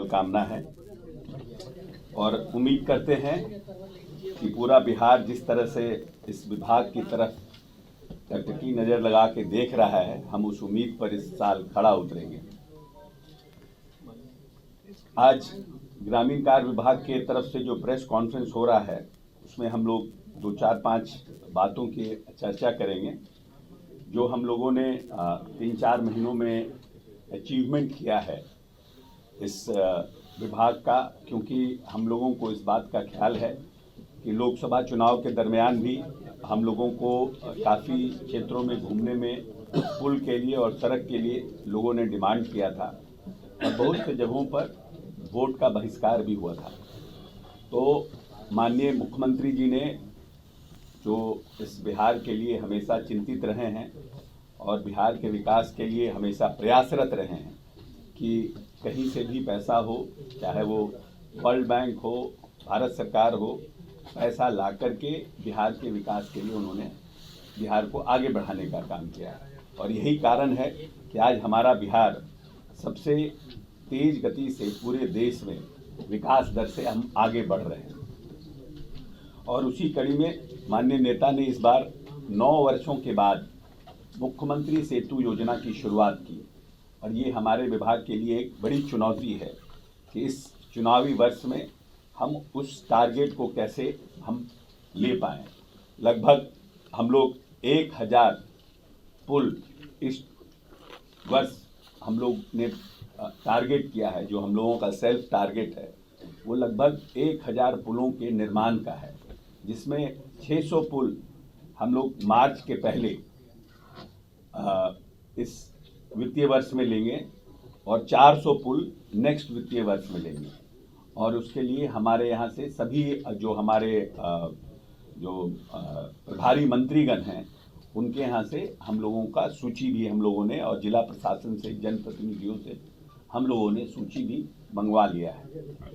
मंगल कामना है और उम्मीद करते हैं कि पूरा बिहार जिस तरह से इस विभाग की तरफ टकटकी नज़र लगा के देख रहा है, हम उस उम्मीद पर इस साल खड़ा उतरेंगे। आज ग्रामीण कार्य विभाग के तरफ से जो प्रेस कॉन्फ्रेंस हो रहा है, उसमें हम लोग 2-4-5 बातों की चर्चा करेंगे जो हम लोगों ने 3-4 महीनों में अचीवमेंट किया है इस विभाग का, क्योंकि हम लोगों को इस बात का ख्याल है कि लोकसभा चुनाव के दरमियान भी हम लोगों को काफ़ी क्षेत्रों में घूमने में पुल के लिए और सड़क के लिए लोगों ने डिमांड किया था और बहुत से जगहों पर वोट का बहिष्कार भी हुआ था। तो माननीय मुख्यमंत्री जी ने जो इस बिहार के लिए हमेशा चिंतित रहे हैं और बिहार के विकास के लिए हमेशा प्रयासरत रहे हैं कि कहीं से भी पैसा हो, चाहे वो वर्ल्ड बैंक हो, भारत सरकार हो, पैसा ला करके बिहार के विकास के लिए उन्होंने बिहार को आगे बढ़ाने का काम किया है। और यही कारण है कि आज हमारा बिहार सबसे तेज गति से पूरे देश में विकास दर से हम आगे बढ़ रहे हैं। और उसी कड़ी में माननीय नेता ने इस बार 9 वर्षों के बाद मुख्यमंत्री सेतु योजना की शुरुआत की और ये हमारे विभाग के लिए एक बड़ी चुनौती है कि इस चुनावी वर्ष में हम उस टारगेट को कैसे हम ले पाएँ। लगभग हम लोग 1000 पुल इस वर्ष हम लोग ने टारगेट किया है। जो हम लोगों का सेल्फ टारगेट है वो लगभग 1000 पुलों के निर्माण का है, जिसमें 600 पुल हम लोग मार्च के पहले इस वित्तीय वर्ष में लेंगे और 400 पुल नेक्स्ट वित्तीय वर्ष में लेंगे। और उसके लिए हमारे यहाँ से सभी जो हमारे प्रभारी मंत्रीगण हैं उनके यहाँ से हम लोगों का सूची भी हम लोगों ने और जिला प्रशासन से जनप्रतिनिधियों से हम लोगों ने सूची भी मंगवा लिया है।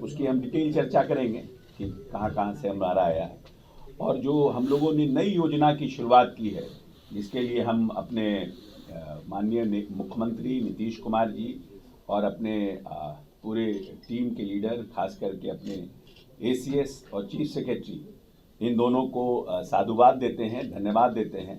उसकी हम डिटेल चर्चा करेंगे कि कहाँ कहाँ से हमारा आया है। और जो हम लोगों ने नई योजना की शुरुआत की है, जिसके लिए हम अपने माननीय मुख्यमंत्री नीतीश कुमार जी और अपने पूरे टीम के लीडर, खास करके अपने एसीएस और चीफ सेक्रेटरी, इन दोनों को साधुवाद देते हैं, धन्यवाद देते हैं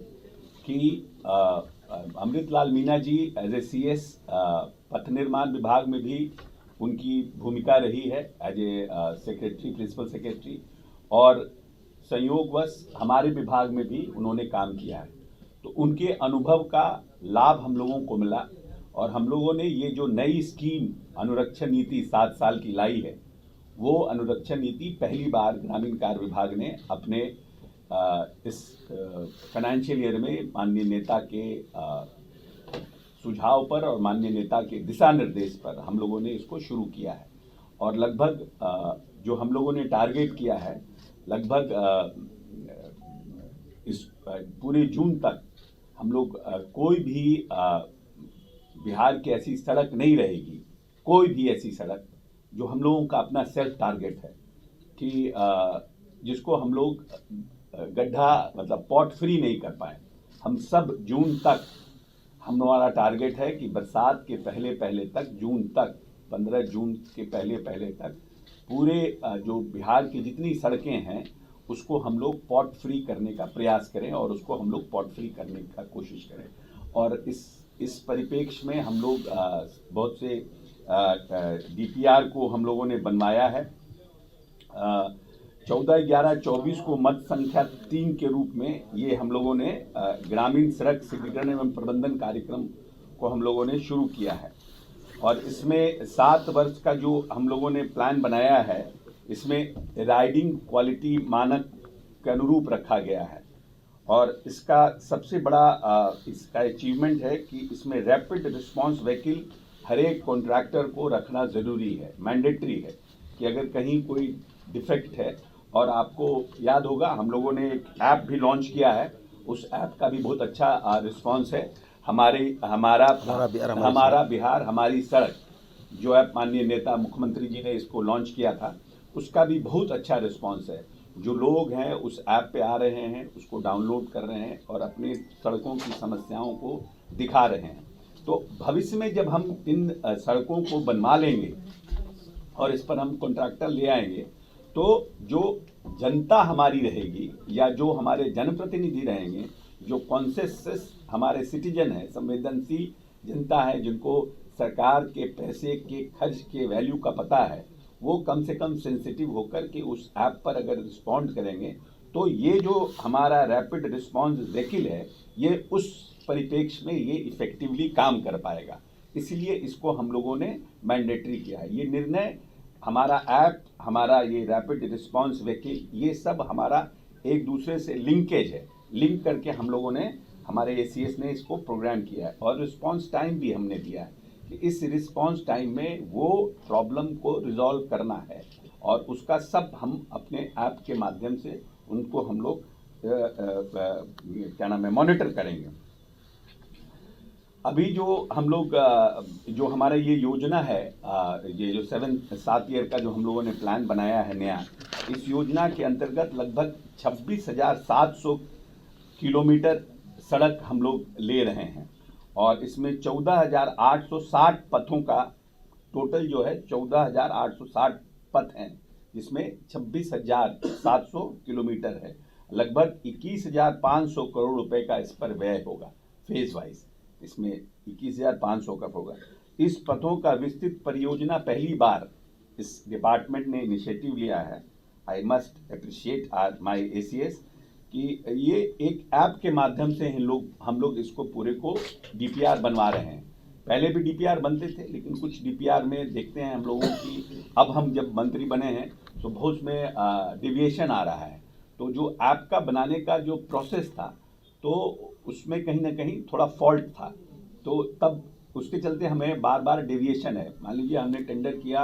कि Amritlal Meena ji as a CS पथ निर्माण विभाग में भी उनकी भूमिका रही है as a secretary, principal secretary, और संयोगवश हमारे विभाग में भी उन्होंने काम किया है। तो उनके अनुभव का लाभ हम लोगों को मिला और हम लोगों ने ये जो नई स्कीम अनुरक्षण नीति 7 साल की लाई है, वो अनुरक्षण नीति पहली बार ग्रामीण कार्य विभाग ने अपने इस फाइनेंशियल ईयर में माननीय नेता के सुझाव पर और माननीय नेता के दिशा निर्देश पर हम लोगों ने इसको शुरू किया है। और लगभग जो हम लोगों ने टारगेट किया है, लगभग इस पूरे जून तक हम लोग कोई भी बिहार की ऐसी सड़क नहीं रहेगी, कोई भी ऐसी सड़क जो हम लोगों का अपना सेल्फ टारगेट है कि जिसको हम लोग गड्ढा मतलब पॉट फ्री नहीं कर पाए। हम सब जून तक हमारा टारगेट है कि बरसात के पहले पहले तक, जून तक, 15 जून के पहले पहले तक पूरे जो बिहार की जितनी सड़कें हैं उसको हम लोग पॉट फ्री करने का प्रयास करें और उसको हम लोग पॉट फ्री करने का कोशिश करें। और इस परिप्रेक्ष्य में हम लोग बहुत से डीपीआर को हम लोगों ने बनवाया है। 14/11/24 को मत संख्या 3 के रूप में ये हम लोगों ने ग्रामीण सड़क सुदृढ़ीकरण एवं प्रबंधन कार्यक्रम को हम लोगों ने शुरू किया है। और इसमें 7 वर्ष का जो हम लोगों ने प्लान बनाया है, इसमें राइडिंग क्वालिटी मानक के अनुरूप रखा गया है। और इसका सबसे बड़ा इसका अचीवमेंट है कि इसमें रैपिड रिस्पांस व्हीकल हर एक कॉन्ट्रैक्टर को रखना ज़रूरी है, मैंडेटरी है कि अगर कहीं कोई डिफेक्ट है। और आपको याद होगा हम लोगों ने एक ऐप भी लॉन्च किया है, उस ऐप का भी बहुत अच्छा रिस्पांस है। हमारा बिहार हमारी सड़क जो ऐप माननीय नेता मुख्यमंत्री जी ने इसको लॉन्च किया था, उसका भी बहुत अच्छा रिस्पांस है। जो लोग हैं उस ऐप पे आ रहे हैं, उसको डाउनलोड कर रहे हैं और अपनी सड़कों की समस्याओं को दिखा रहे हैं। तो भविष्य में जब हम इन सड़कों को बनवा लेंगे और इस पर हम कॉन्ट्रैक्टर ले आएंगे, तो जो जनता हमारी रहेगी या जो हमारे जनप्रतिनिधि रहेंगे, जो कॉन्सेंसस हमारे सिटीजन है, संवेदनशील जनता है, जिनको सरकार के पैसे के खर्च के वैल्यू का पता है, वो कम से कम सेंसिटिव होकर के उस ऐप पर अगर रिस्पॉन्ड करेंगे, तो ये जो हमारा रैपिड रिस्पॉन्स व्हीकल है, ये उस परिप्रेक्ष्य में ये इफेक्टिवली काम कर पाएगा। इसलिए इसको हम लोगों ने मैंडेटरी किया है। ये निर्णय, हमारा ऐप, हमारा ये रैपिड रिस्पॉन्स व्हीकल, ये सब हमारा एक दूसरे से लिंकेज है। लिंक करके हम लोगों ने, हमारे एसीएस ने इसको प्रोग्राम किया है और रिस्पॉन्स टाइम भी हमने दिया है कि इस रिस्पॉन्स टाइम में वो प्रॉब्लम को रिजॉल्व करना है, और उसका सब हम अपने ऐप के माध्यम से उनको हम लोग क्या नाम है, मॉनिटर करेंगे। अभी जो हम लोग जो हमारा ये योजना है, ये जो 7 ईयर का जो हम लोगों ने प्लान बनाया है नया, इस योजना के अंतर्गत लगभग 26,700 किलोमीटर सड़क हम लोग ले रहे हैं, और इसमें 14,860 पथों का टोटल जो है 14,860 पथ हैं, जिसमें 26,700 किलोमीटर है। लगभग 21,500 करोड़ रुपए का इस पर व्यय होगा फेज वाइज, इसमें 21,500 का होगा। इस पथों का विस्तृत परियोजना पहली बार इस डिपार्टमेंट ने इनिशिएटिव लिया है। I must appreciate my ACS कि ये एक ऐप के माध्यम से हम लोग इसको पूरे को डीपीआर बनवा रहे हैं। पहले भी डीपीआर बनते थे, लेकिन कुछ डीपीआर में देखते हैं हम लोगों की, अब हम जब मंत्री बने हैं तो बहुत उसमें डिविएशन आ रहा है। तो जो ऐप का बनाने का जो प्रोसेस था, तो उसमें कहीं ना कहीं थोड़ा फॉल्ट था, तो तब उसके चलते हमें बार बार डेविएशन है। मान लीजिए हमने टेंडर किया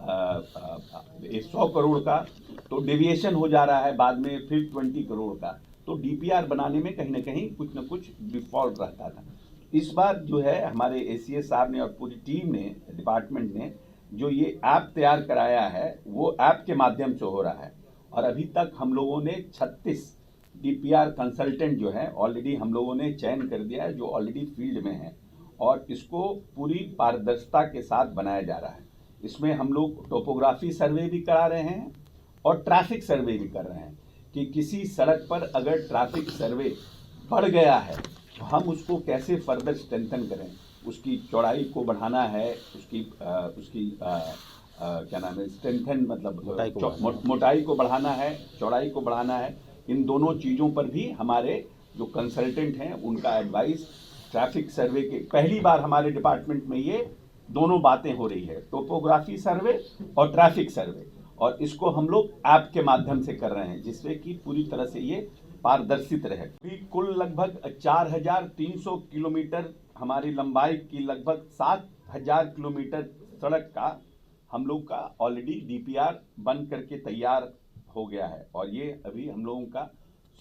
100 करोड़ का, तो डेविएशन हो जा रहा है बाद में फिर 20 करोड़ का, तो डीपीआर बनाने में कहीं ना कहीं कुछ न कुछ डिफॉल्ट रहता था। इस बार जो है हमारे एसीएस साहब ने और पूरी टीम ने, डिपार्टमेंट ने जो ये ऐप तैयार कराया है, वो ऐप के माध्यम से हो रहा है। और अभी तक हम लोगों ने 36 डीपीआर कंसल्टेंट जो है ऑलरेडी हम लोगों ने चयन कर दिया है, जो ऑलरेडी फील्ड में है, और इसको पूरी पारदर्शिता के साथ बनाया जा रहा है। इसमें हम लोग टोपोग्राफी सर्वे भी करा रहे हैं और ट्रैफिक सर्वे भी कर रहे हैं कि किसी सड़क पर अगर ट्रैफिक सर्वे बढ़ गया है तो हम उसको कैसे फर्दर स्ट्रेंथन करें, उसकी चौड़ाई को बढ़ाना है, उसकी क्या नाम है, स्ट्रेंथन मतलब मोटाई को बढ़ाना है, चौड़ाई को बढ़ाना है। इन दोनों चीज़ों पर भी हमारे जो कंसल्टेंट हैं उनका एडवाइस, ट्रैफिक सर्वे के पहली बार हमारे डिपार्टमेंट में ये दोनों बातें हो रही है, टोपोग्राफी सर्वे और ट्रैफिक सर्वे, और इसको हम लोग ऐप के माध्यम से कर रहे हैं, जिससे कि पूरी तरह से ये पारदर्शित रहे। अभी कुल लगभग 4,300 किलोमीटर हमारी लंबाई की लगभग 7,000 किलोमीटर सड़क का हम लोग का ऑलरेडी डीपीआर बन करके तैयार हो गया है, और ये अभी हम लोगों का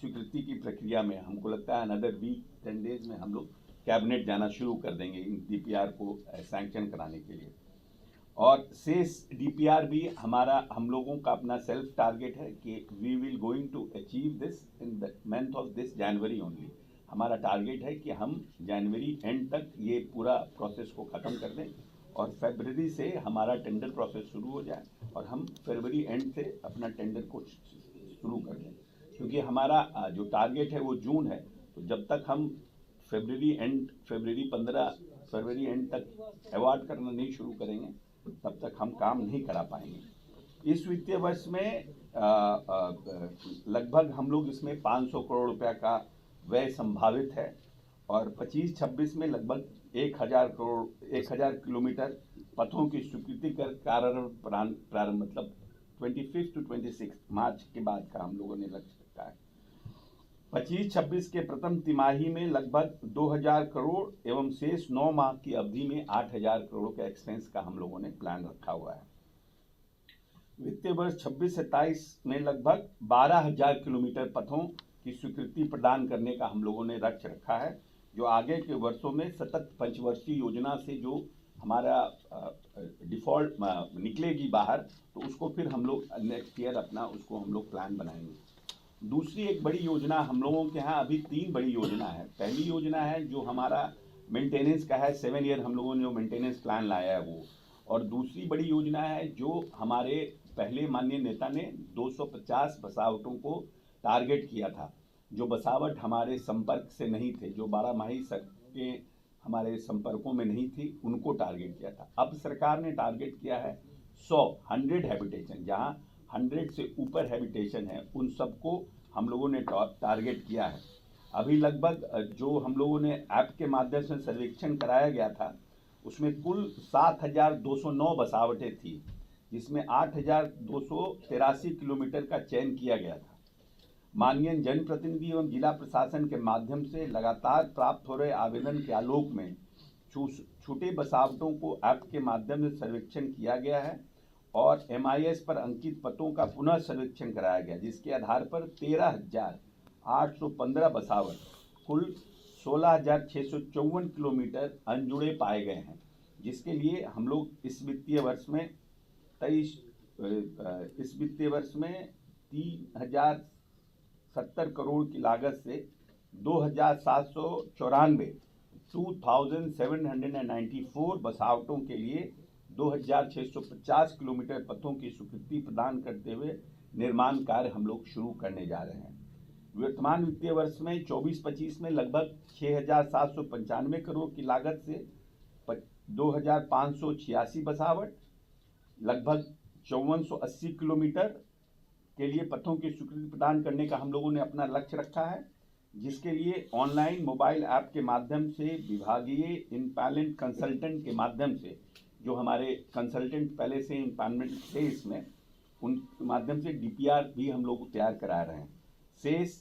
स्वीकृति की प्रक्रिया में, हमको लगता है अनदर वीक 10 डेज में हम लोग कैबिनेट जाना शुरू कर देंगे इन डीपीआर को सैंक्शन कराने के लिए। और शेष डीपीआर भी हमारा, हम लोगों का अपना सेल्फ टारगेट है कि we will going to achieve this in the month of this January only. हमारा टारगेट है कि हम जनवरी एंड तक ये पूरा प्रोसेस को ख़त्म कर दें, और फरवरी से हमारा टेंडर प्रोसेस शुरू हो जाए, और हम फरवरी एंड से अपना टेंडर को शुरू कर दें, क्योंकि हमारा जो टारगेट है वो जून है। तो जब तक हम फरवरी 15 फरवरी एंड तक अवार्ड करना नहीं शुरू करेंगे, तब तक हम काम नहीं करा पाएंगे। इस वित्तीय वर्ष में लगभग हम लोग इसमें 500 करोड़ रुपया का व्यय संभावित है, और 25-26 में लगभग 1,000 किलोमीटर पथों की स्वीकृति कर प्रारंभ मतलब 25 to 26 मार्च के बाद का हम लोगों ने लक्ष्य रखा है। 25-26 के प्रथम तिमाही में लगभग 2,000 करोड़ एवं शेष 9 माह की अवधि में 8,000 करोड़ के एक्सपेंस का हम लोगों ने प्लान रखा हुआ है। वित्तीय वर्ष 26-27 में लगभग 12,000 किलोमीटर पथों की स्वीकृति प्रदान करने का हम लोगों ने लक्ष्य रखा है, जो आगे के वर्षों में सतत पंचवर्षीय योजना से जो हमारा डिफॉल्ट निकलेगी बाहर, तो उसको फिर हम लोग नेक्स्ट ईयर अपना उसको हम लोग प्लान बनाएंगे। दूसरी एक बड़ी योजना हम लोगों के यहाँ, अभी 3 बड़ी योजना है। पहली योजना है जो हमारा मेंटेनेंस का है, 7 ईयर हम लोगों ने जो मेंटेनेंस प्लान लाया है और दूसरी बड़ी योजना है जो हमारे पहले माननीय नेता ने 250 बसावटों को टारगेट किया था, जो बसावट हमारे संपर्क से नहीं थे, जो बारहमाही सड़कें हमारे संपर्कों में नहीं थी, उनको टारगेट किया था। अब सरकार ने टारगेट किया है 100 हैबिटेशन, जहां 100 से ऊपर हैबिटेशन है उन सबको हम लोगों ने टारगेट किया है। अभी लगभग जो हम लोगों ने ऐप के माध्यम से सर्वेक्षण कराया गया था, उसमें कुल 7,209 बसावटें थी, जिसमें 8,283 किलोमीटर का चयन किया गया था। माननीय जनप्रतिनिधि एवं जिला प्रशासन के माध्यम से लगातार प्राप्त हो रहे आवेदन के आलोक में छूटे बसावटों को ऐप के माध्यम से सर्वेक्षण किया गया है और MIS पर अंकित पतों का पुनः सर्वेक्षण कराया गया, जिसके आधार पर 13,815 बसावट कुल 16,654 किलोमीटर अनजुड़े पाए गए हैं, जिसके लिए हम लोग इस वित्तीय वर्ष में 3,070 करोड़ की लागत से 2,794 बसावटों के लिए 2,650 किलोमीटर पथों की स्वीकृति प्रदान करते हुए निर्माण कार्य हम लोग शुरू करने जा रहे हैं। वर्तमान वित्तीय वर्ष में 24-25 में लगभग 6,795 करोड़ की लागत से 2,586 बसावट, लगभग 5,480 किलोमीटर के लिए पथों की स्वीकृति प्रदान करने का हम लोगों ने अपना लक्ष्य रखा है, जिसके लिए ऑनलाइन मोबाइल ऐप के माध्यम से विभागीय इम्पैनलमेंट कंसल्टेंट के माध्यम से, जो हमारे कंसल्टेंट पहले से इम्पैनलमेंट थे इसमें, उनके माध्यम से DPR भी हम लोग तैयार करा रहे हैं। शेष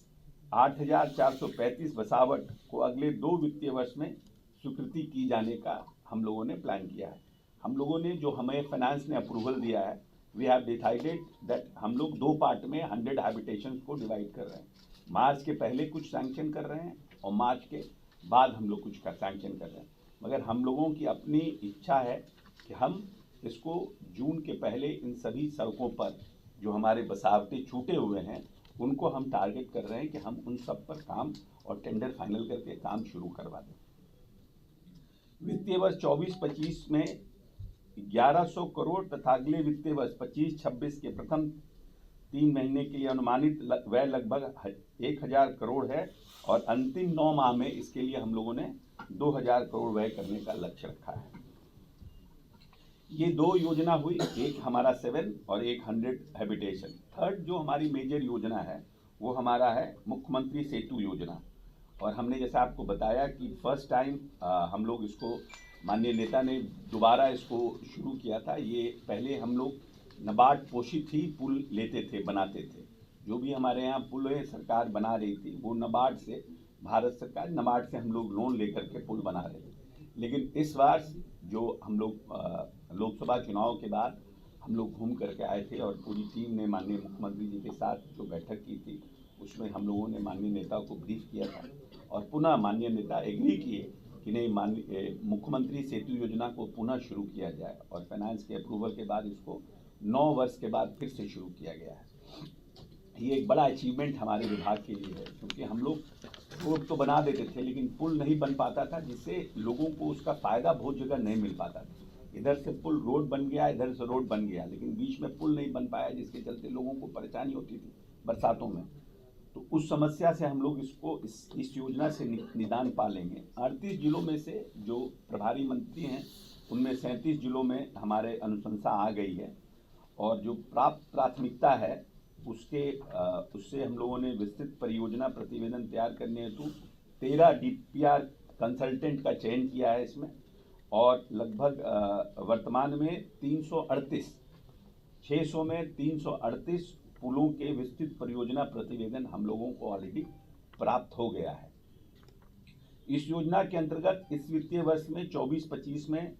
8,435 बसावट को अगले 2 वित्तीय वर्ष में स्वीकृति की जाने का हम लोगों ने प्लान किया है। हम लोगों ने जो हमें फाइनेंस ने अप्रूवल दिया है, वी हैव डिसाइडेड दैट हम लोग 2 पार्ट में 100 हैबिटेशंस को डिवाइड कर रहे हैं। मार्च के पहले कुछ सैंक्शन कर रहे हैं और मार्च के बाद हम लोग कुछ का सैंक्शन कर रहे हैं, मगर हम लोगों की अपनी इच्छा है कि हम इसको जून के पहले इन सभी सड़कों पर जो हमारे बसावटें छूटे हुए हैं उनको हम टारगेट कर रहे हैं कि हम उन सब पर काम और टेंडर फाइनल करके काम शुरू करवा दें। वित्तीय वर्ष 24-25 में 1,100 करोड़ तथा अगले वित्तीय वर्ष 25-26 के प्रथम 3 महीने के लिए अनुमानित व्यय लगभग 1,000 करोड़ है और अंतिम 9 माह में इसके लिए हम लोगों ने 2,000 करोड़ व्यय करने का लक्ष्य रखा है। ये 2 योजना हुई, एक हमारा 7 और एक 100 हैबिटेशन। थर्ड जो हमारी मेजर योजना है वो हमारा है मुख्यमंत्री सेतु योजना, और हमने जैसा आपको बताया कि फर्स्ट टाइम हम लोग इसको माननीय नेता ने दोबारा इसको शुरू किया था। ये पहले हम लोग नाबार्ड पोषित ही पुल लेते थे, बनाते थे। जो भी हमारे यहाँ पुल सरकार बना रही थी वो नाबार्ड से, भारत सरकार नाबार्ड से हम लोग लोन लेकर के पुल बना रहे थे। लेकिन इस बार जो हम लोग लोकसभा चुनाव के बाद हम लोग घूम करके आए थे और पूरी टीम ने माननीय मुख्यमंत्री जी के साथ जो बैठक की थी उसमें हम लोगों ने माननीय नेता को ब्रीफ किया था और पुनः माननीय नेता एग्री किए कि नहीं, माननीय मुख्यमंत्री सेतु योजना को पुनः शुरू किया जाए और फाइनेंस के अप्रूवल के बाद इसको 9 वर्ष के बाद फिर से शुरू किया गया है। ये एक बड़ा अचीवमेंट हमारे विभाग के लिए है, क्योंकि हम लोग रोड तो बना देते थे लेकिन पुल नहीं बन पाता था, जिससे लोगों को उसका फ़ायदा बहुत जगह नहीं मिल पाता था। इधर से पुल रोड बन गया, इधर से रोड बन गया, लेकिन बीच में पुल नहीं बन पाया, जिसके चलते लोगों को परेशानी होती थी बरसातों में। तो उस समस्या से हम लोग इसको इस योजना से निदान पा लेंगे। 38 जिलों में से जो प्रभारी मंत्री हैं उनमें 37 जिलों में हमारे अनुशंसा आ गई है और जो प्राप्त प्राथमिकता है उससे हम लोगों ने विस्तृत परियोजना प्रतिवेदन तैयार करने हेतु 13 DPR कंसल्टेंट का चयन किया है इसमें, और लगभग वर्तमान में 600 में 338 पुलों के विस्तृत परियोजना प्रतिवेदन हम लोगों को ऑलरेडी प्राप्त हो गया है। इस योजना के अंतर्गत इस वित्तीय वर्ष में 24-25 में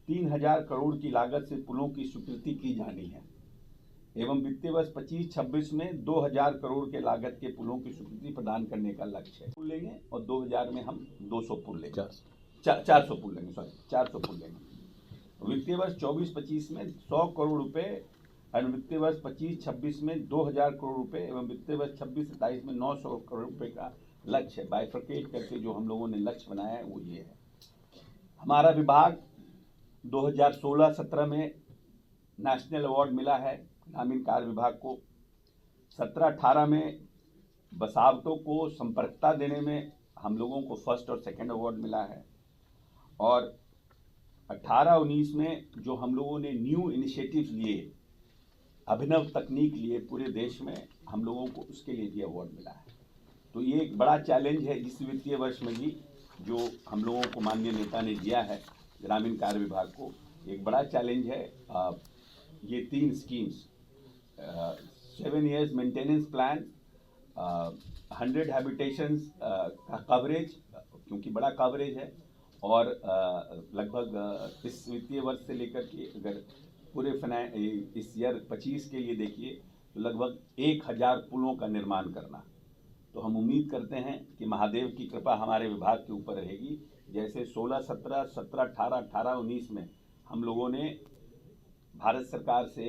3,000 करोड़ की लागत से पुलों की स्वीकृति की जानी है एवं वित्तीय वर्ष 25-26 में 2,000 करोड़ के लागत के पुलों की स्वीकृति प्रदान करने का लक्ष्य है। पुल लेंगे और 2000 में हम 200 पुल लेंगे, 400 पुल लेंगे, 400 पुल लेंगे। वित्तीय वर्ष 24-25 में 100 करोड़ रुपए और वित्तीय वर्ष 25-26 में 2,000 करोड़ रुपए एवं वित्तीय वर्ष 26-27 में 900 करोड़ रुपए का लक्ष्य है। बाइफरकेट करके जो हम लोगों ने लक्ष्य बनाया है वो ये है। हमारा विभाग 2016-17 में नेशनल अवार्ड मिला है ग्रामीण कार्य विभाग को। 17-18 में बसावटों को संपर्कता देने में हम लोगों को फर्स्ट और सेकंड अवार्ड मिला है। और 18-19 में जो हम लोगों ने न्यू इनिशिएटिव्स लिए, अभिनव तकनीक लिए पूरे देश में, हम लोगों को उसके लिए भी अवार्ड मिला है। तो ये एक बड़ा चैलेंज है इस वित्तीय वर्ष में भी, जो हम लोगों को माननीय नेता ने दिया है ग्रामीण कार्य विभाग को। एक बड़ा चैलेंज है। ये 3 schemes, 7 years maintenance plan, 100 habitations का कवरेज, क्योंकि बड़ा कवरेज है, और लगभग इस वित्तीय वर्ष से लेकर के अगर पूरे इस ईयर 25 के लिए देखिए तो लगभग 1000 पुलों का निर्माण करना। तो हम उम्मीद करते हैं कि महादेव की कृपा हमारे विभाग के ऊपर रहेगी। जैसे 16-17, 17-18, 18-19 में हम लोगों ने भारत सरकार से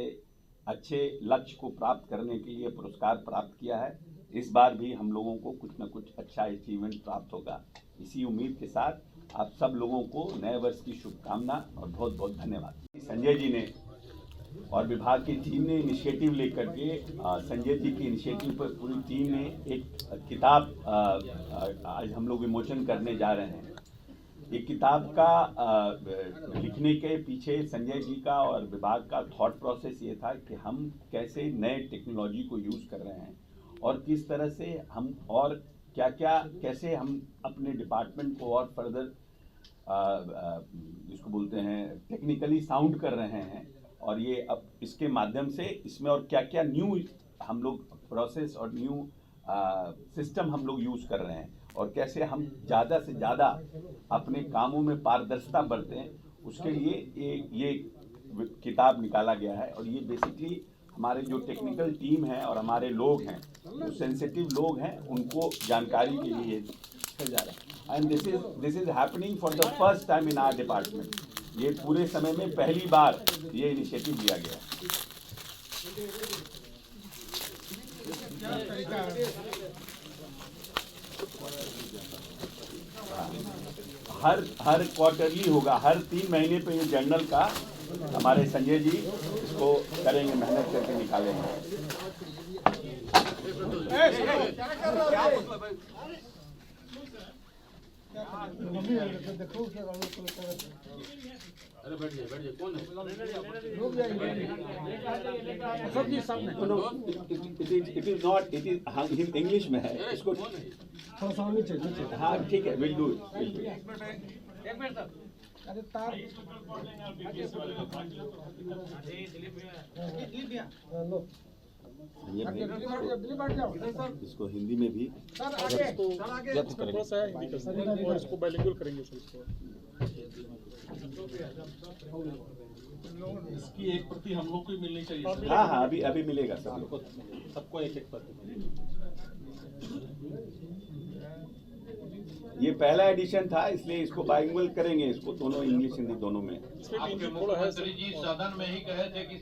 अच्छे लक्ष्य को प्राप्त करने के लिए पुरस्कार प्राप्त किया है। इस बार भी हम लोगों को कुछ न कुछ अच्छा अचीवमेंट प्राप्त होगा। इसी उम्मीद के साथ आप सब लोगों को नए वर्ष की शुभकामना और बहुत बहुत धन्यवाद। संजय जी ने और विभाग की टीम ने इनिशिएटिव लेकर के, संजय जी के इनिशिएटिव पर पूरी टीम ने एक किताब आज हम लोग विमोचन करने जा रहे हैं। एक किताब का लिखने के पीछे संजय जी का और विभाग का थॉट प्रोसेस ये था कि हम कैसे नए टेक्नोलॉजी को यूज़ कर रहे हैं और किस तरह से हम और कैसे हम अपने डिपार्टमेंट को और फर्दर जिसको बोलते हैं टेक्निकली साउंड कर रहे हैं। और ये अब इसके माध्यम से इसमें और क्या न्यू हम लोग प्रोसेस और न्यू सिस्टम हम लोग यूज़ कर रहे हैं और कैसे हम ज़्यादा से ज़्यादा अपने कामों में पारदर्शिता बरतें, उसके लिए ये किताब निकाला गया है। और ये बेसिकली हमारे जो टेक्निकल टीम है और हमारे लोग हैं, जो सेंसिटिव लोग हैं, उनको जानकारी के लिए जा रहा है। And this is happening for the first time in our department. ये पूरे समय में पहली बार ये इनिशिएटिव लिया गया है। हर क्वार्टरली होगा, हर 3 महीने पे ये जर्नल का हमारे संजय जी इसको करेंगे, मेहनत करके निकालेंगे। अरे बैठ जाइए, कौन है? It is not, it is English में है, इसको थोड़ा सा नीचे नीचे। हाँ ठीक है, विल डू इट। अरे तार लो इसको हिंदी में भी इसको बाइलिंगुअल करेंगे इसकी एक प्रति हम लोग को ही मिलनी चाहिए। हाँ अभी मिलेगा सबको एक प्रति। ये पहला एडिशन था, इसलिए इसको बाइलिंगुअल करेंगे, इसको दोनों इंग्लिश हिंदी दोनों में। आपके मुख्यमंत्री जी सदन में ही कहे थे कि